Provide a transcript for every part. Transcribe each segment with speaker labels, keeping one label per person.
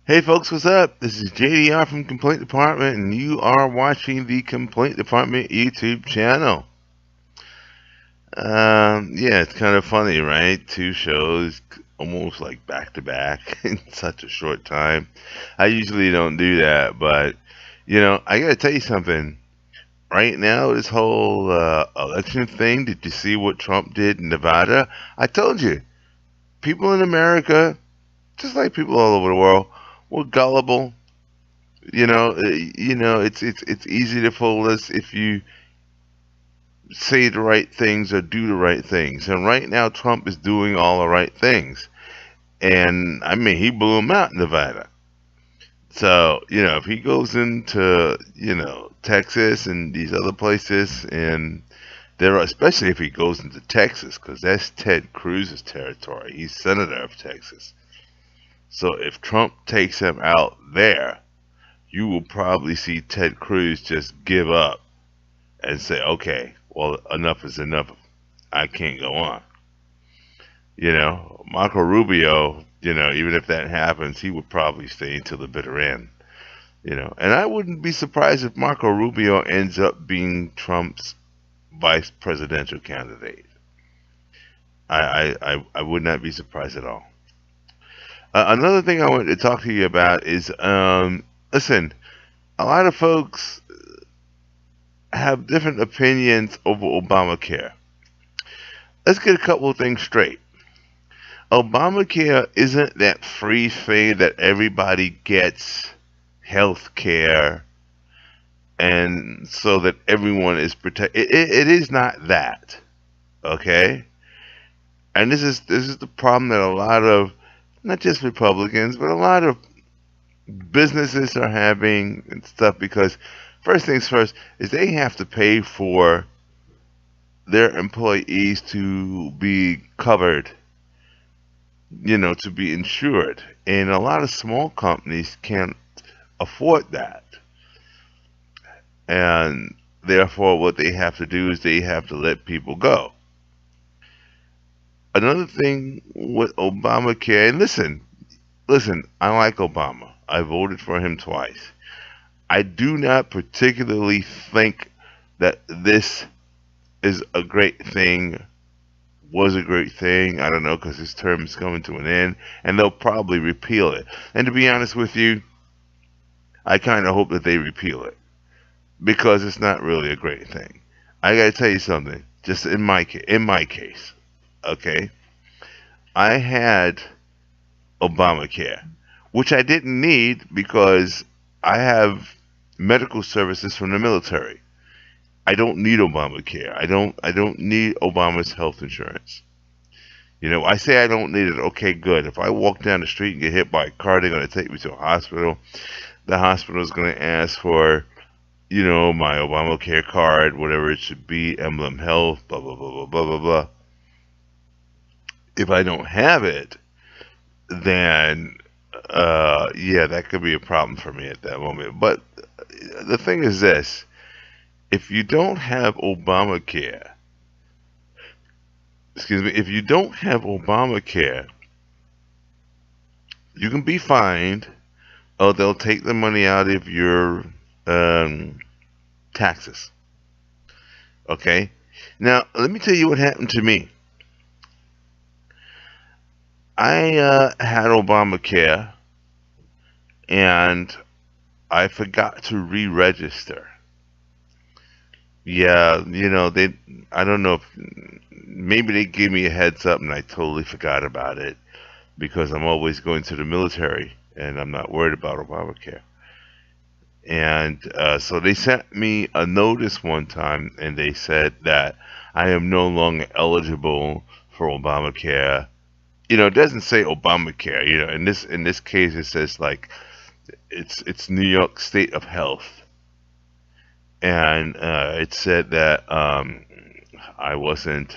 Speaker 1: Hey folks, what's up? This is JDR from Complaint Department, and you are watching the Complaint Department YouTube channel. Yeah, it's kind of funny, right? Two shows almost like back to back in such a short time. I usually don't do that, but I gotta tell you something. Right now, this whole election thing, did you see what Trump did in Nevada? I told you, people in America, just like people all over the world, were gullible. It's easy to fool us if you say the right things or do the right things. And right now, Trump is doing all the right things. And I mean, he blew him out in Nevada. So if he goes into Texas and these other places, and there, especially if he goes into Texas, because that's Ted Cruz's territory. He's senator of Texas. So if Trump takes him out there, you will probably see Ted Cruz just give up and say, okay, well, enough is enough. I can't go on. Marco Rubio, even if that happens, he would probably stay until the bitter end. And I wouldn't be surprised if Marco Rubio ends up being Trump's vice presidential candidate. I would not be surprised at all. Another thing I wanted to talk to you about is, listen, a lot of folks have different opinions over Obamacare. Let's get a couple of things straight. Obamacare isn't that free fade that everybody gets health care and so that everyone is protected. It is not that. Okay? And this is the problem that a lot of, not just Republicans, but a lot of businesses are having and stuff, because first things first is they have to pay for their employees to be covered, to be insured. And a lot of small companies can't afford that. And therefore, what they have to do is they have to let people go. Another thing with Obamacare, and listen, I like Obama. I voted for him twice. I do not particularly think that this is a great thing, was a great thing. I don't know, because his term is coming to an end, and they'll probably repeal it. And to be honest with you, I kind of hope that they repeal it, because it's not really a great thing. I got to tell you something. Just in my case, okay, I had Obamacare, which I didn't need because I have medical services from the military. I don't need Obamacare. I don't need Obama's health insurance. I say I don't need it. Okay, good. If I walk down the street and get hit by a car, they're going to take me to a hospital. The hospital is going to ask for, my Obamacare card, whatever it should be, Emblem Health, blah, blah, blah, blah, blah, blah, blah. If I don't have it, then, yeah, that could be a problem for me at that moment. But the thing is this. If you don't have Obamacare, if you don't have Obamacare, you can be fined, or they'll take the money out of your taxes. Okay? Now, let me tell you what happened to me. I had Obamacare, and I forgot to re-register. Yeah, I don't know if maybe they gave me a heads up and I totally forgot about it, because I'm always going to the military and I'm not worried about Obamacare. And so they sent me a notice one time, and they said that I am no longer eligible for Obamacare. It doesn't say Obamacare. In this case, it says like it's New York State of Health, and it said that I wasn't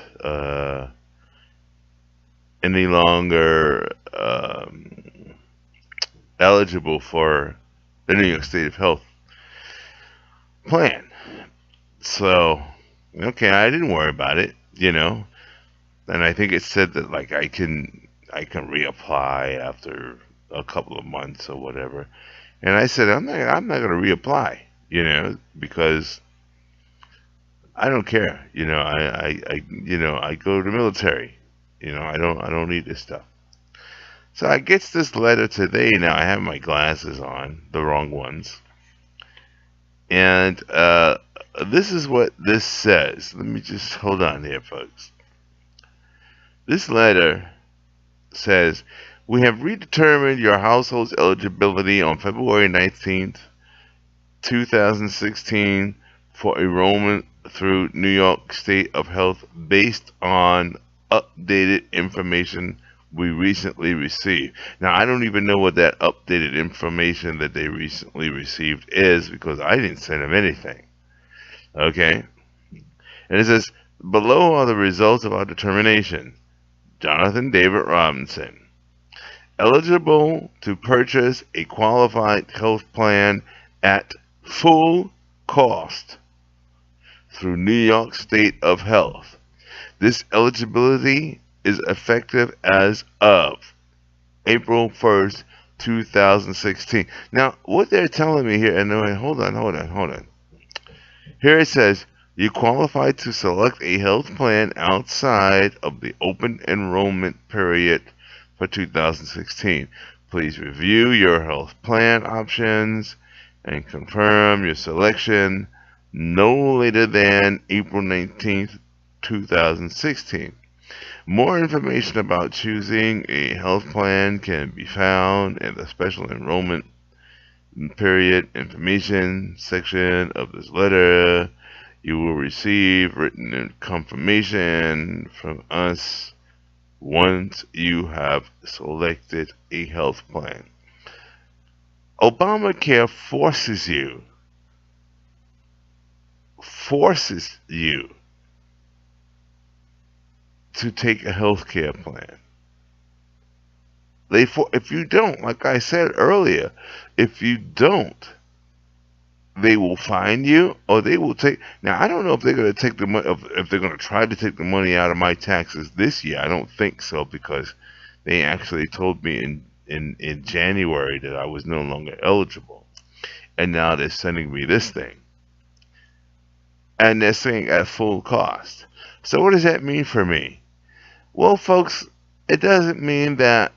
Speaker 1: any longer eligible for the New York State of Health plan. So, okay, I didn't worry about it, and I think it said that like I can reapply after a couple of months or whatever. And I said, I'm not going to reapply, because I don't care. I go to the military. I don't need this stuff. So I gets this letter today. Now I have my glasses on, the wrong ones. And this is what this says. Let me just hold on here, folks. This letter says, we have redetermined your household's eligibility on February 19th, 2016 for enrollment through New York State of Health based on updated information we recently received. Now, I don't even know what that updated information that they recently received is, because I didn't send them anything. Okay? And it says, below are the results of our determination. Jonathan David Robinson, eligible to purchase a qualified health plan at full cost through New York State of Health. This eligibility is effective as of April 1st, 2016. Now, what they're telling me here, and hold on. Here it says, you qualify to select a health plan outside of the open enrollment period for 2016. Please review your health plan options and confirm your selection no later than April 19th, 2016. More information about choosing a health plan can be found in the special enrollment period information section of this letter. You will receive written confirmation from us once you have selected a health plan. Obamacare forces you to take a health care plan. If you don't, like I said earlier, if you don't, they will fine you, or they will take. Now, I don't know if they're going to take the money, if they're going to try to take the money out of my taxes this year. I don't think so, because they actually told me in January that I was no longer eligible, and now they're sending me this thing, and they're saying at full cost. So what does that mean for me? Well, folks, it doesn't mean that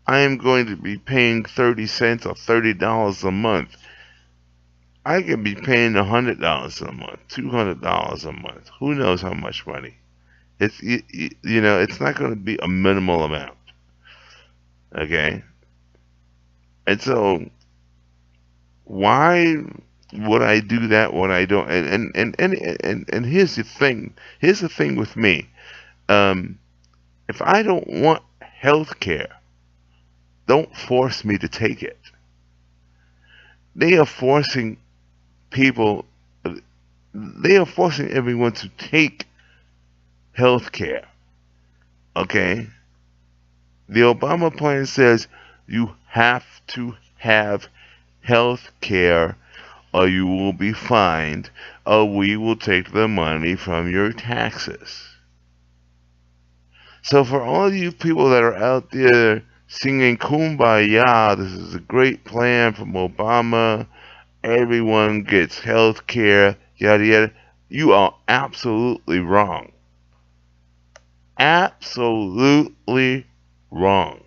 Speaker 1: I am going to be paying 30 cents or $30 a month. I could be paying $100 a month, $200 a month. Who knows how much money? It's it's not going to be a minimal amount. Okay? And so why would I do that when I don't? And here's the thing. Here's the thing with me. If I don't want health care, don't force me to take it. They are forcing everyone to take health care. Okay? The Obama plan says you have to have health care or you will be fined, or we will take the money from your taxes. So for all you people that are out there singing Kumbaya, this is a great plan from Obama, everyone gets health care, yada yada, you are absolutely wrong. Absolutely wrong.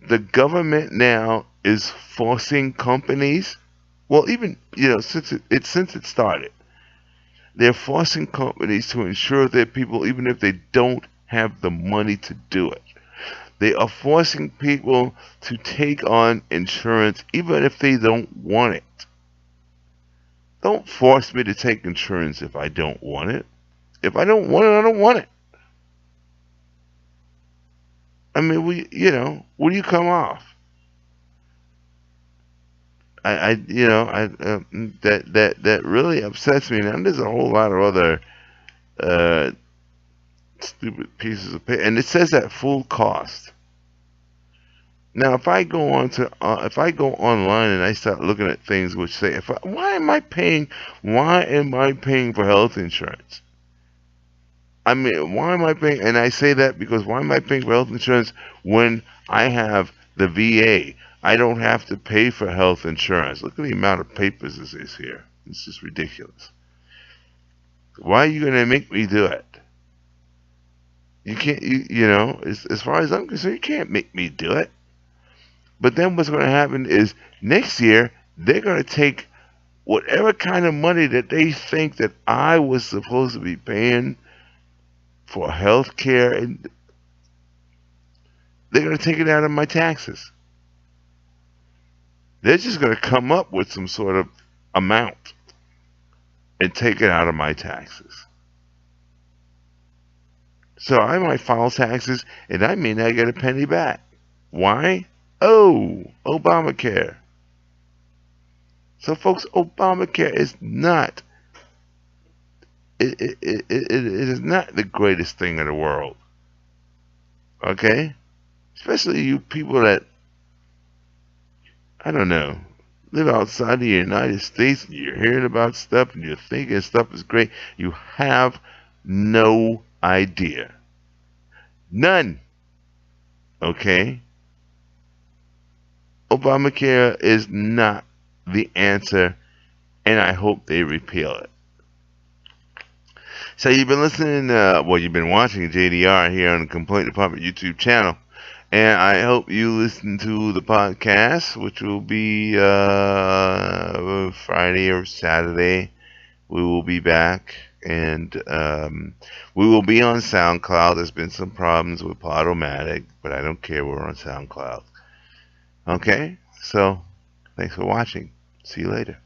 Speaker 1: The government now is forcing companies, well, even since it started, they're forcing companies to insure their people even if they don't have the money to do it. They are forcing people to take on insurance even if they don't want it. Don't force me to take insurance if I don't want it. If I don't want it, I don't want it. I mean, will you come off? That really upsets me. Now there's a whole lot of other stupid pieces of paper, and it says at full cost. Now, if I go online and I start looking at things which say, why am I paying for health insurance? I mean, why am I paying? And I say that because why am I paying for health insurance when I have the VA? I don't have to pay for health insurance. Look at the amount of papers this is here. It's just ridiculous. Why are you going to make me do it? You can't, you know, as far as I'm concerned, you can't make me do it. But then what's going to happen is next year, they're going to take whatever kind of money that they think that I was supposed to be paying for health care, and they're going to take it out of my taxes. They're just going to come up with some sort of amount and take it out of my taxes. So I might file taxes and I may not get a penny back. Why? Oh, Obamacare. So folks, Obamacare is not, it is not the greatest thing in the world. Okay? Especially you people that, I don't know, live outside the United States and you're hearing about stuff and you're thinking stuff is great. You have no idea. None. Okay? Obamacare is not the answer, and I hope they repeal it. So you've been listening, well, you've been watching JDR here on the Complaint Department YouTube channel, and I hope you listen to the podcast, which will be Friday or Saturday. We will be back, and we will be on SoundCloud. There's been some problems with Podomatic, but I don't care. We're on SoundCloud. Okay, so thanks for watching. See you later.